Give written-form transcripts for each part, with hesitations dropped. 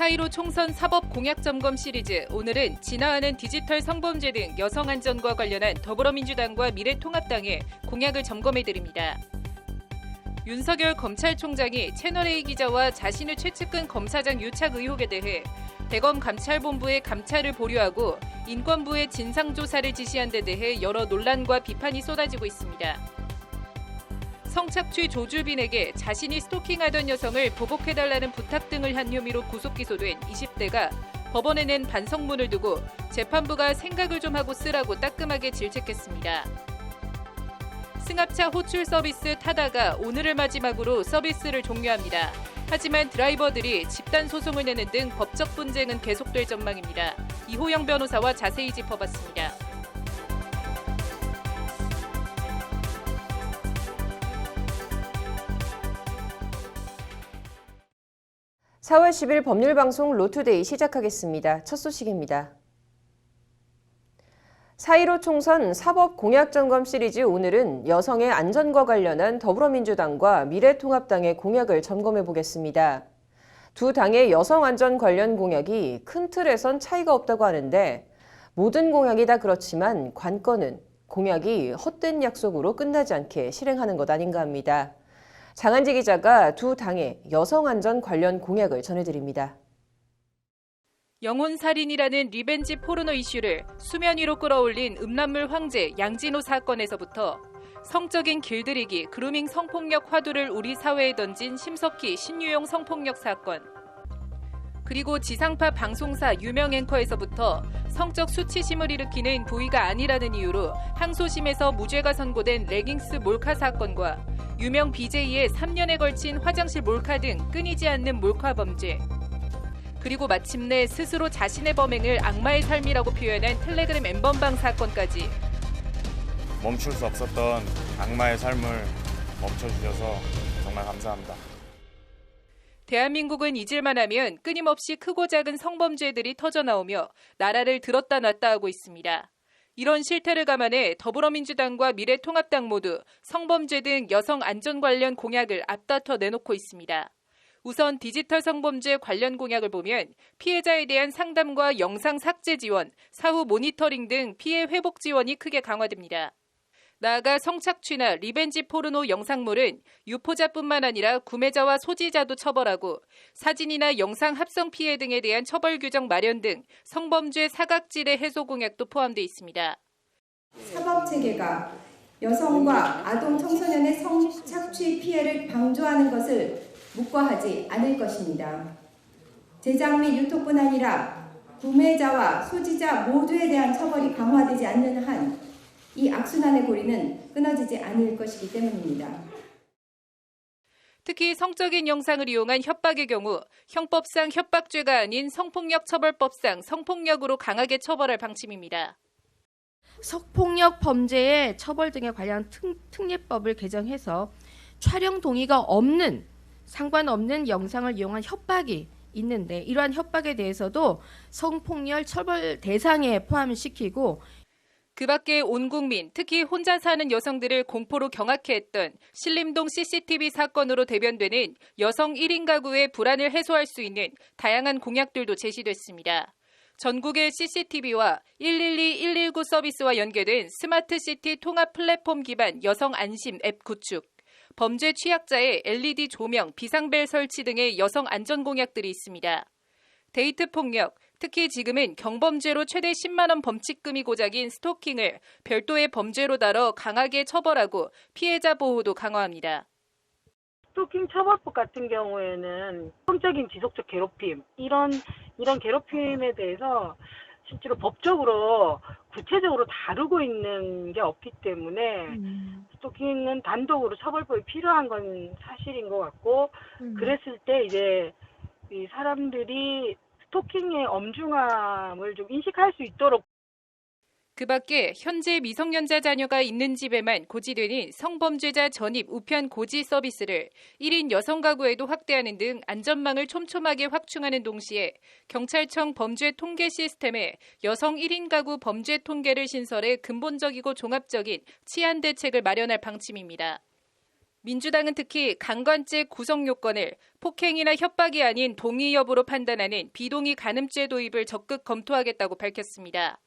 4.15 총선 사법 공약 점검 시리즈, 오늘은 진화하는 디지털 성범죄 등 여성 안전과 관련한 더불어민주당과 미래통합당의 공약을 점검해드립니다. 윤석열 검찰총장이 채널A 기자와 자신을 최측근 검사장 유착 의혹에 대해 대검 감찰본부의 감찰을 보류하고 인권부의 진상조사를 지시한 데 대해 여러 논란과 비판이 쏟아지고 있습니다. 성착취 조주빈에게 자신이 스토킹하던 여성을 보복해달라는 부탁 등을 한 혐의로 구속 기소된 20대가 법원에 낸 반성문을 두고 재판부가 생각을 좀 하고 쓰라고 따끔하게 질책했습니다. 승합차 호출 서비스 타다가 오늘을 마지막으로 서비스를 종료합니다. 하지만 드라이버들이 집단 소송을 내는 등 법적 분쟁은 계속될 전망입니다. 이호영 변호사와 자세히 짚어봤습니다. 4월 10일 법률방송 로투데이 시작하겠습니다. 첫 소식입니다. 4.15 총선 사법 공약 점검 시리즈, 오늘은 여성의 안전과 관련한 더불어민주당과 미래통합당의 공약을 점검해 보겠습니다. 두 당의 여성 안전 관련 공약이 큰 틀에선 차이가 없다고 하는데, 모든 공약이 다 그렇지만 관건은 공약이 헛된 약속으로 끝나지 않게 실행하는 것 아닌가 합니다. 장한지 기자가 두 당의 여성 안전 관련 공약을 전해드립니다. 영혼살인이라는 리벤지 포르노 이슈를 수면 위로 끌어올린 음란물 황제 양진호 사건에서부터 성적인 길들이기, 그루밍 성폭력 화두를 우리 사회에 던진 심석희 신유용 성폭력 사건, 그리고 지상파 방송사 유명 앵커에서부터 성적 수치심을 일으키는 부위가 아니라는 이유로 항소심에서 무죄가 선고된 레깅스 몰카 사건과 유명 BJ의 3년에 걸친 화장실 몰카 등 끊이지 않는 몰카 범죄, 그리고 마침내 스스로 자신의 범행을 악마의 삶이라고 표현한 텔레그램 엠번방 사건까지 멈출 수 없었던 악마의 삶을 멈춰주셔서 정말 감사합니다. 대한민국은 잊을만 하면 끊임없이 크고 작은 성범죄들이 터져나오며 나라를 들었다 놨다 하고 있습니다. 이런 실태를 감안해 더불어민주당과 미래통합당 모두 성범죄 등 여성 안전 관련 공약을 앞다퉈 내놓고 있습니다. 우선 디지털 성범죄 관련 공약을 보면 피해자에 대한 상담과 영상 삭제 지원, 사후 모니터링 등 피해 회복 지원이 크게 강화됩니다. 나아가 성착취나 리벤지 포르노 영상물은 유포자뿐만 아니라 구매자와 소지자도 처벌하고 사진이나 영상 합성 피해 등에 대한 처벌 규정 마련 등 성범죄 사각지대 해소 공약도 포함되어 있습니다. 사법체계가 여성과 아동 청소년의 성착취 피해를 방조하는 것을 묵과하지 않을 것입니다. 제작 및 유통뿐 아니라 구매자와 소지자 모두에 대한 처벌이 강화되지 않는 한 이 악순환의 고리는 끊어지지 않을 것이기 때문입니다. 특히 성적인 영상을 이용한 협박의 경우 형법상 협박죄가 아닌 성폭력처벌법상 성폭력으로 강하게 처벌할 방침입니다. 성폭력 범죄의 처벌 등에 관한 특례법을 개정해서 촬영 동의가 없는, 상관없는 영상을 이용한 협박이 있는데, 이러한 협박에 대해서도 성폭력 처벌 대상에 포함시키고, 그 밖에 온 국민, 특히 혼자 사는 여성들을 공포로 경악해 했던 신림동 CCTV 사건으로 대변되는 여성 1인 가구의 불안을 해소할 수 있는 다양한 공약들도 제시됐습니다. 전국의 CCTV와 112, 119 서비스와 연계된 스마트시티 통합 플랫폼 기반 여성 안심 앱 구축, 범죄 취약자의 LED 조명, 비상벨 설치 등의 여성 안전 공약들이 있습니다. 데이트 폭력, 특히 지금은 경범죄로 최대 10만 원 범칙금이 고작인 스토킹을 별도의 범죄로 다뤄 강하게 처벌하고 피해자 보호도 강화합니다. 스토킹 처벌법 같은 경우에는 성적인 지속적 괴롭힘, 이런 괴롭힘에 대해서 실제로 법적으로 구체적으로 다루고 있는 게 없기 때문에 스토킹은 단독으로 처벌법이 필요한 건 사실인 것 같고, 그랬을 때 이제 이 사람들이 스토킹의 엄중함을 좀 인식할 수 있도록. 그 밖에 현재 미성년자 자녀가 있는 집에만 고지되는 성범죄자 전입 우편 고지 서비스를 1인 여성 가구에도 확대하는 등 안전망을 촘촘하게 확충하는 동시에 경찰청 범죄 통계 시스템에 여성 1인 가구 범죄 통계를 신설해 근본적이고 종합적인 치안 대책을 마련할 방침입니다. 민주당은 특히 강간죄 구성 요건을 폭행이나 협박이 아닌 동의 여부로 판단하는 비동의 간음죄 도입을 적극 검토하겠다고 밝혔습니다.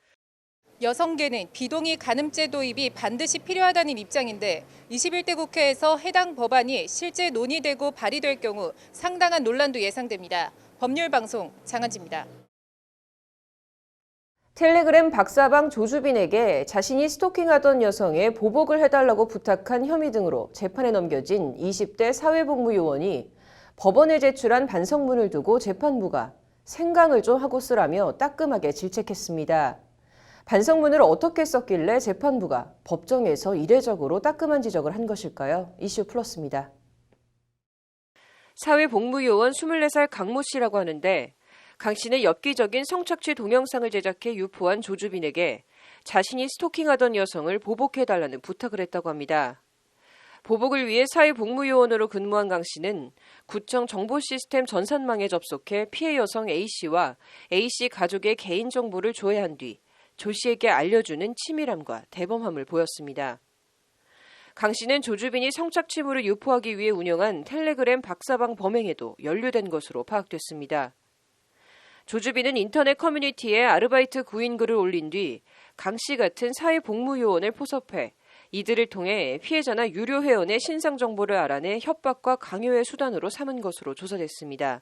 여성계는 비동의 간음죄 도입이 반드시 필요하다는 입장인데 21대 국회에서 해당 법안이 실제 논의되고 발의될 경우 상당한 논란도 예상됩니다. 법률방송 장한지입니다. 텔레그램 박사방 조주빈에게 자신이 스토킹하던 여성의 보복을 해달라고 부탁한 혐의 등으로 재판에 넘겨진 20대 사회복무요원이 법원에 제출한 반성문을 두고 재판부가 생강을 좀 하고 쓰라며 따끔하게 질책했습니다. 반성문을 어떻게 썼길래 재판부가 법정에서 이례적으로 따끔한 지적을 한 것일까요? 이슈 플러스입니다. 사회복무요원 24살 강모 씨라고 하는데 강 씨는 엽기적인 성착취 동영상을 제작해 유포한 조주빈에게 자신이 스토킹하던 여성을 보복해달라는 부탁을 했다고 합니다. 보복을 위해 사회복무요원으로 근무한 강 씨는 구청 정보시스템 전산망에 접속해 피해 여성 A씨와 A씨 가족의 개인정보를 조회한 뒤 조 씨에게 알려주는 치밀함과 대범함을 보였습니다. 강 씨는 조주빈이 성착취물을 유포하기 위해 운영한 텔레그램 박사방 범행에도 연루된 것으로 파악됐습니다. 조주빈은 인터넷 커뮤니티에 아르바이트 구인 글을 올린 뒤 강 씨 같은 사회복무요원을 포섭해 이들을 통해 피해자나 유료 회원의 신상 정보를 알아내 협박과 강요의 수단으로 삼은 것으로 조사됐습니다.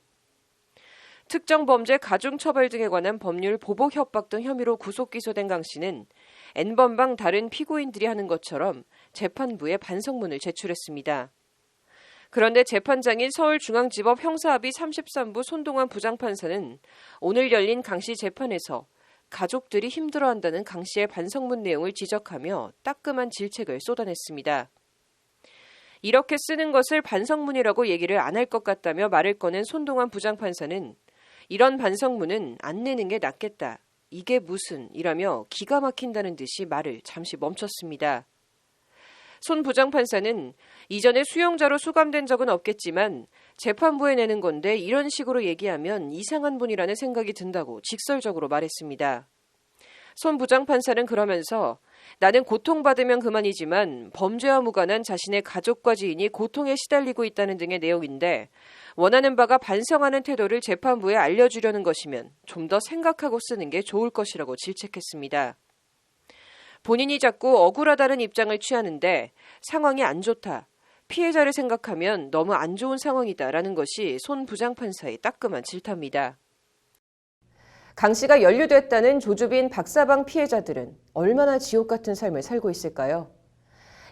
특정 범죄 가중처벌 등에 관한 법률 보복 협박 등 혐의로 구속 기소된 강 씨는 N번방 다른 피고인들이 하는 것처럼 재판부에 반성문을 제출했습니다. 그런데 재판장인 서울중앙지법 형사합의 33부 손동환 부장판사는 오늘 열린 강 씨 재판에서 가족들이 힘들어한다는 강 씨의 반성문 내용을 지적하며 따끔한 질책을 쏟아냈습니다. 이렇게 쓰는 것을 반성문이라고 얘기를 안 할 것 같다며 말을 꺼낸 손동환 부장판사는 이런 반성문은 안 내는 게 낫겠다. 이게 무슨 이라며 기가 막힌다는 듯이 말을 잠시 멈췄습니다. 손 부장판사는 이전에 수용자로 수감된 적은 없겠지만 재판부에 내는 건데 이런 식으로 얘기하면 이상한 분이라는 생각이 든다고 직설적으로 말했습니다. 손 부장판사는 그러면서 나는 고통받으면 그만이지만 범죄와 무관한 자신의 가족과 지인이 고통에 시달리고 있다는 등의 내용인데 원하는 바가 반성하는 태도를 재판부에 알려주려는 것이면 좀 더 생각하고 쓰는 게 좋을 것이라고 질책했습니다. 본인이 자꾸 억울하다는 입장을 취하는데 상황이 안 좋다. 피해자를 생각하면 너무 안 좋은 상황이다라는 것이 손 부장판사의 따끔한 질타입니다. 강 씨가 연루됐다는 조주빈 박사방 피해자들은 얼마나 지옥 같은 삶을 살고 있을까요?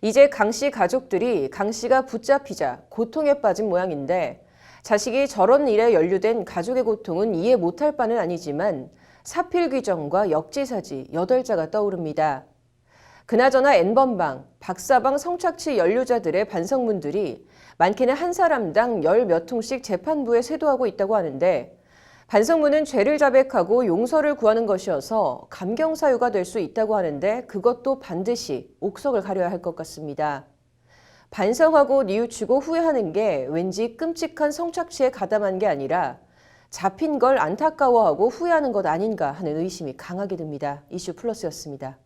이제 강 씨 가족들이 강 씨가 붙잡히자 고통에 빠진 모양인데 자식이 저런 일에 연루된 가족의 고통은 이해 못할 바는 아니지만 사필 규정과 역지사지 8자가 떠오릅니다. 그나저나 N번방, 박사방 성착취 연루자들의 반성문들이 많게는 한 사람당 10몇 통씩 재판부에 쇄도하고 있다고 하는데 반성문은 죄를 자백하고 용서를 구하는 것이어서 감경사유가 될 수 있다고 하는데 그것도 반드시 옥석을 가려야 할 것 같습니다. 반성하고 뉘우치고 후회하는 게 왠지 끔찍한 성착취에 가담한 게 아니라 잡힌 걸 안타까워하고 후회하는 것 아닌가 하는 의심이 강하게 듭니다. 이슈 플러스였습니다.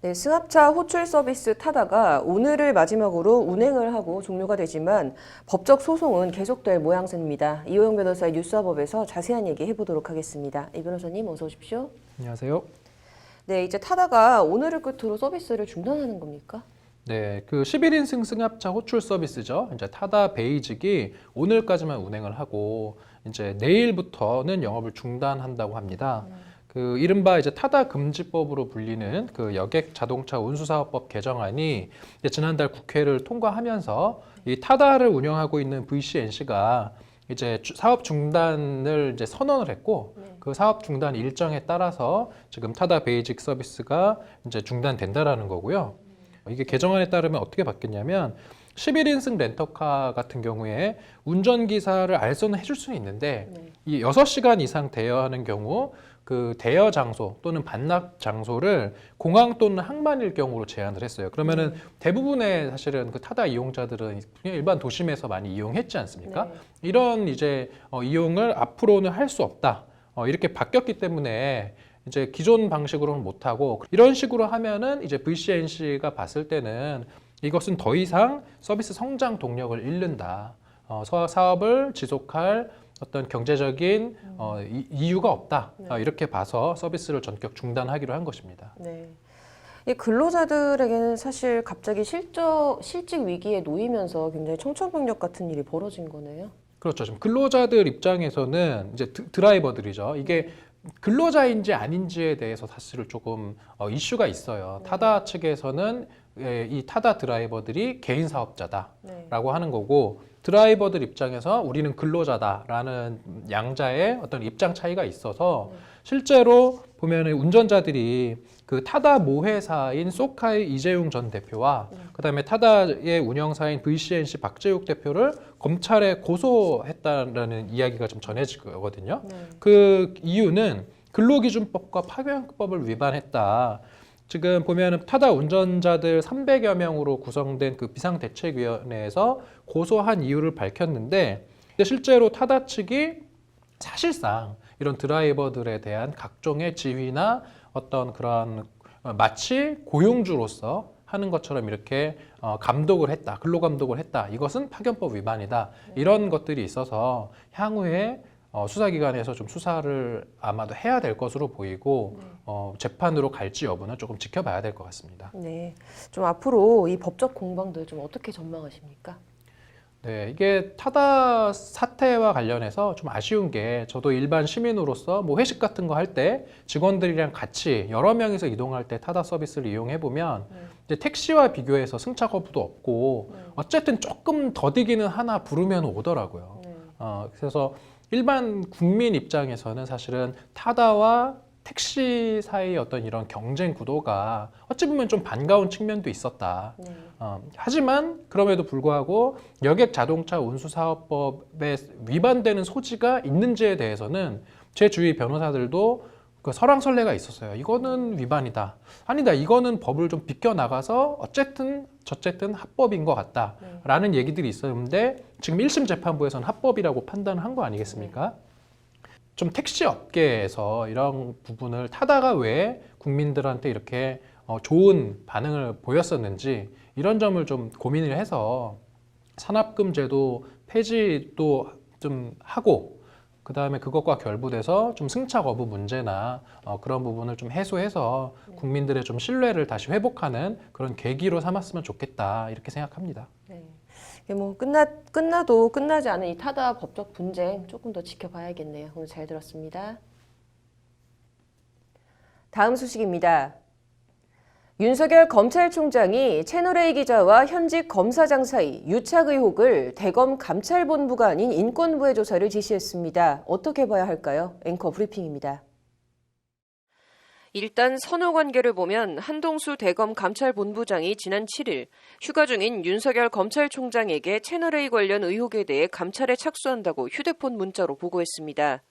네, 승합차 호출 서비스 타다가 오늘을 마지막으로 운행을 하고 종료가 되지만 법적 소송은 계속될 모양새입니다. 이호영 변호사의 뉴스화법에서 자세한 얘기 해보도록 하겠습니다. 이 변호사님 어서 오십시오. 안녕하세요. 네, 이제 타다가 오늘을 끝으로 서비스를 중단하는 겁니까? 네, 그 11인승 승합차 호출 서비스죠. 이제 타다 베이직이 오늘까지만 운행을 하고 이제 내일부터는 영업을 중단한다고 합니다. 그 이른바 이제 타다 금지법으로 불리는 그 여객 자동차 운수사업법 개정안이 이제 지난달 국회를 통과하면서 이 타다를 운영하고 있는 VCNC가 이제 사업 중단을 이제 선언을 했고 그 사업 중단 일정에 따라서 지금 타다 베이직 서비스가 이제 중단된다라는 거고요. 이게 개정안에 따르면 어떻게 바뀌냐면 11인승 렌터카 같은 경우에 운전기사를 알선을 해줄 수는 있는데 이 6시간 이상 대여하는 경우 그 대여 장소 또는 반납 장소를 공항 또는 항만일 경우로 제한을 했어요. 그러면은 대부분의 사실은 그 타다 이용자들은 그냥 일반 도심에서 많이 이용했지 않습니까? 이런 이제 이용을 앞으로는 할 수 없다. 이렇게 바뀌었기 때문에 이제 기존 방식으로는 못하고 이런 식으로 하면은 이제 VCNC가 봤을 때는 이것은 더 이상 서비스 성장 동력을 잃는다. 사업을 지속할 어떤 경제적인 이유가 없다. 이렇게 봐서 서비스를 전격 중단하기로 한 것입니다. 네. 이 근로자들에게는 사실 갑자기 실직 위기에 놓이면서 굉장히 청천벽력 같은 일이 벌어진 거네요. 그렇죠. 지금 근로자들 입장에서는 이제 드라이버들이죠. 이게 근로자인지 아닌지에 대해서 사실 조금 이슈가 있어요. 타다 측에서는 이 타다 드라이버들이 개인 사업자다라고 하는 거고 드라이버들 입장에서 우리는 근로자다라는 양자의 어떤 입장 차이가 있어서 실제로 보면 운전자들이 그 타다 모회사인 소카의 이재용 전 대표와 그다음에 타다의 운영사인 VCNC 박재욱 대표를 검찰에 고소했다라는 이야기가 좀 전해지거든요. 그 이유는 근로기준법과 파견법을 위반했다. 지금 보면은 타다 운전자들 300여 명으로 구성된 그 비상대책위원회에서 고소한 이유를 밝혔는데 실제로 타다 측이 사실상 이런 드라이버들에 대한 각종의 지휘나 어떤 그런 마치 고용주로서 하는 것처럼 이렇게 감독을 했다, 근로감독을 했다. 이것은 파견법 위반이다. 이런 것들이 있어서 향후에 수사기관에서 좀 수사를 아마도 해야 될 것으로 보이고 재판으로 갈지 여부는 조금 지켜봐야 될 것 같습니다. 네, 좀 앞으로 이 법적 공방들 좀 어떻게 전망하십니까? 네, 이게 타다 사태와 관련해서 좀 아쉬운 게 저도 일반 시민으로서 뭐 회식 같은 거 할 때 직원들이랑 같이 여러 명이서 이동할 때 타다 서비스를 이용해 보면 이제 택시와 비교해서 승차 거부도 없고 어쨌든 조금 더디기는 하나 부르면 오더라고요. 그래서 일반 국민 입장에서는 사실은 타다와 택시 사이의 어떤 이런 경쟁 구도가 어찌 보면 좀 반가운 측면도 있었다. 하지만 그럼에도 불구하고 여객 자동차 운수사업법에 위반되는 소지가 있는지에 대해서는 제 주위 변호사들도 그 설왕설래가 있었어요. 이거는 위반이다. 아니다. 이거는 법을 좀 비껴나가서 어쨌든 저쨌든 합법인 것 같다라는 얘기들이 있었는데 지금 1심 재판부에서는 합법이라고 판단한 거 아니겠습니까? 좀 택시 업계에서 이런 부분을 타다가 왜 국민들한테 이렇게 좋은 반응을 보였었는지 이런 점을 좀 고민을 해서 산업금 제도 폐지도 좀 하고 그 다음에 그것과 결부돼서 좀 승차 거부 문제나 그런 부분을 좀 해소해서 국민들의 좀 신뢰를 다시 회복하는 그런 계기로 삼았으면 좋겠다 이렇게 생각합니다. 네. 이게 뭐 끝나도 끝나지 않은 이 타다 법적 분쟁 조금 더 지켜봐야겠네요. 오늘 잘 들었습니다. 다음 소식입니다. 윤석열 검찰총장이 채널A 기자와 현직 검사장 사이 유착 의혹을 대검 감찰본부가 아닌 인권부의 조사를 지시했습니다. 어떻게 봐야 할까요? 앵커 브리핑입니다. 일단 선후 관계를 보면 한동수 대검 감찰본부장이 지난 7일 휴가 중인 윤석열 검찰총장에게 채널A 관련 의혹에 대해 감찰에 착수한다고 휴대폰 문자로 보고했습니다.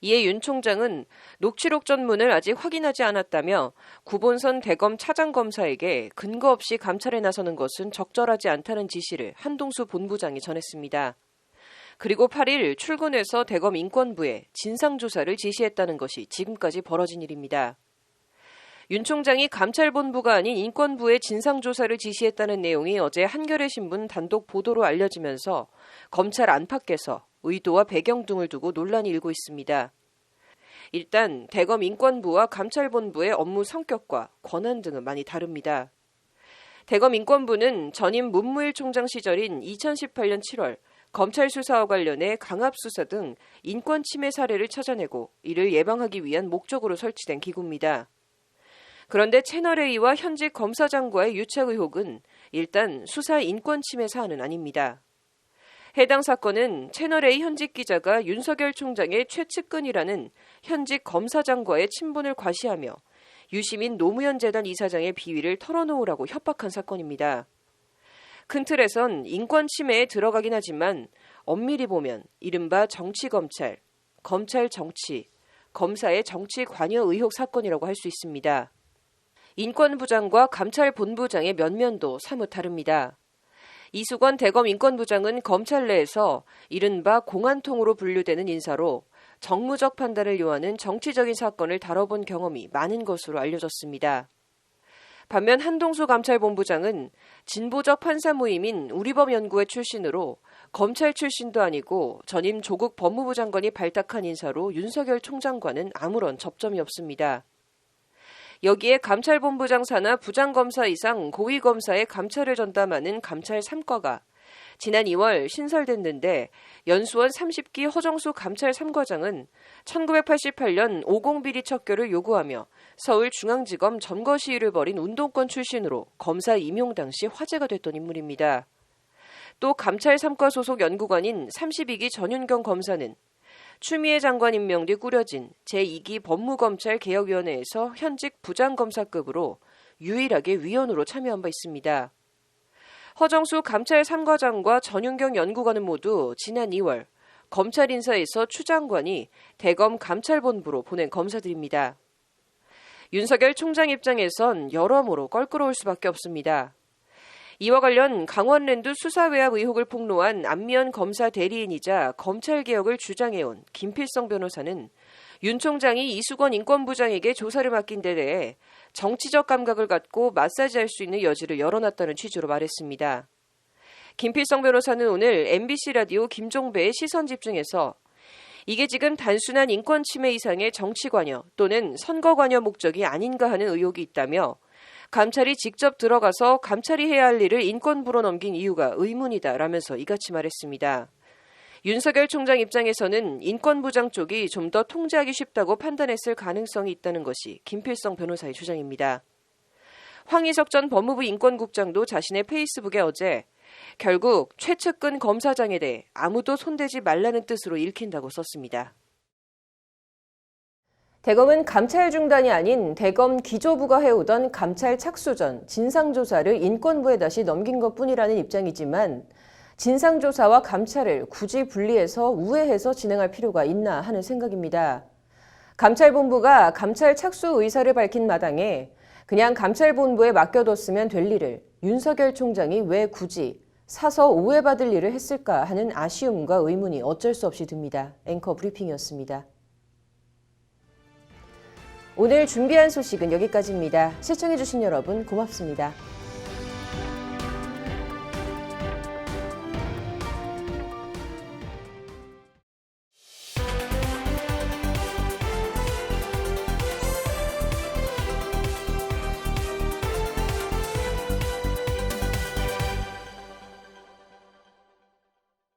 이에 윤 총장은 녹취록 전문을 아직 확인하지 않았다며 구본선 대검 차장검사에게 근거 없이 감찰에 나서는 것은 적절하지 않다는 지시를 한동수 본부장이 전했습니다. 그리고 8일 출근해서 대검 인권부에 진상조사를 지시했다는 것이 지금까지 벌어진 일입니다. 윤 총장이 감찰본부가 아닌 인권부에 진상조사를 지시했다는 내용이 어제 한겨레 신문 단독 보도로 알려지면서 검찰 안팎에서 의도와 배경 등을 두고 논란이 일고 있습니다. 일단 대검 인권부와 감찰본부의 업무 성격과 권한 등은 많이 다릅니다. 대검 인권부는 전임 문무일 총장 시절인 2018년 7월 검찰 수사와 관련해 강압수사 등 인권 침해 사례를 찾아내고 이를 예방하기 위한 목적으로 설치된 기구입니다. 그런데 채널A와 현직 검사장과의 유착 의혹은 일단 수사 인권 침해 사안은 아닙니다. 해당 사건은 채널A 현직 기자가 윤석열 총장의 최측근이라는 현직 검사장과의 친분을 과시하며 유시민 노무현 재단 이사장의 비위를 털어놓으라고 협박한 사건입니다. 큰 틀에선 인권 침해에 들어가긴 하지만 엄밀히 보면 이른바 정치검찰, 검찰 정치, 검사의 정치 관여 의혹 사건이라고 할 수 있습니다. 인권부장과 감찰본부장의 면면도 사뭇 다릅니다. 이수건 대검 인권부장은 검찰 내에서 이른바 공안통으로 분류되는 인사로 정무적 판단을 요하는 정치적인 사건을 다뤄본 경험이 많은 것으로 알려졌습니다. 반면 한동수 감찰본부장은 진보적 판사 모임인 우리법연구회 출신으로 검찰 출신도 아니고 전임 조국 법무부 장관이 발탁한 인사로 윤석열 총장과는 아무런 접점이 없습니다. 여기에 감찰본부장 산하 부장검사 이상 고위검사의 감찰을 전담하는 감찰 3과가 지난 2월 신설됐는데 연수원 30기 허정수 감찰 3과장은 1988년 50비리 척결을 요구하며 서울중앙지검 점거 시위를 벌인 운동권 출신으로 검사 임용 당시 화제가 됐던 인물입니다. 또 감찰 3과 소속 연구관인 32기 전윤경 검사는 추미애 장관 임명 뒤 꾸려진 제2기 법무검찰 개혁위원회에서 현직 부장검사급으로 유일하게 위원으로 참여한 바 있습니다. 허정수 감찰 3과장과 전윤경 연구관은 모두 지난 2월 검찰 인사에서 추 장관이 대검 감찰본부로 보낸 검사들입니다. 윤석열 총장 입장에선 여러모로 껄끄러울 수밖에 없습니다. 이와 관련 강원랜드 수사외압 의혹을 폭로한 안미연 검사 대리인이자 검찰개혁을 주장해온 김필성 변호사는 윤 총장이 이수건 인권부장에게 조사를 맡긴 데 대해 정치적 감각을 갖고 마사지할 수 있는 여지를 열어놨다는 취지로 말했습니다. 김필성 변호사는 오늘 MBC 라디오 김종배의 시선집중에서 이게 지금 단순한 인권 침해 이상의 정치 관여 또는 선거 관여 목적이 아닌가 하는 의혹이 있다며 감찰이 직접 들어가서 감찰이 해야 할 일을 인권부로 넘긴 이유가 의문이다라면서 이같이 말했습니다. 윤석열 총장 입장에서는 인권부장 쪽이 좀 더 통제하기 쉽다고 판단했을 가능성이 있다는 것이 김필성 변호사의 주장입니다. 황희석 전 법무부 인권국장도 자신의 페이스북에 어제 결국 최측근 검사장에 대해 아무도 손대지 말라는 뜻으로 읽힌다고 썼습니다. 대검은 감찰 중단이 아닌 대검 기조부가 해오던 감찰 착수 전 진상조사를 인권부에 다시 넘긴 것뿐이라는 입장이지만 진상조사와 감찰을 굳이 분리해서 우회해서 진행할 필요가 있나 하는 생각입니다. 감찰본부가 감찰 착수 의사를 밝힌 마당에 그냥 감찰본부에 맡겨뒀으면 될 일을 윤석열 총장이 왜 굳이 사서 오해받을 일을 했을까 하는 아쉬움과 의문이 어쩔 수 없이 듭니다. 앵커 브리핑이었습니다. 오늘 준비한 소식은 여기까지입니다. 시청해주신 여러분 고맙습니다.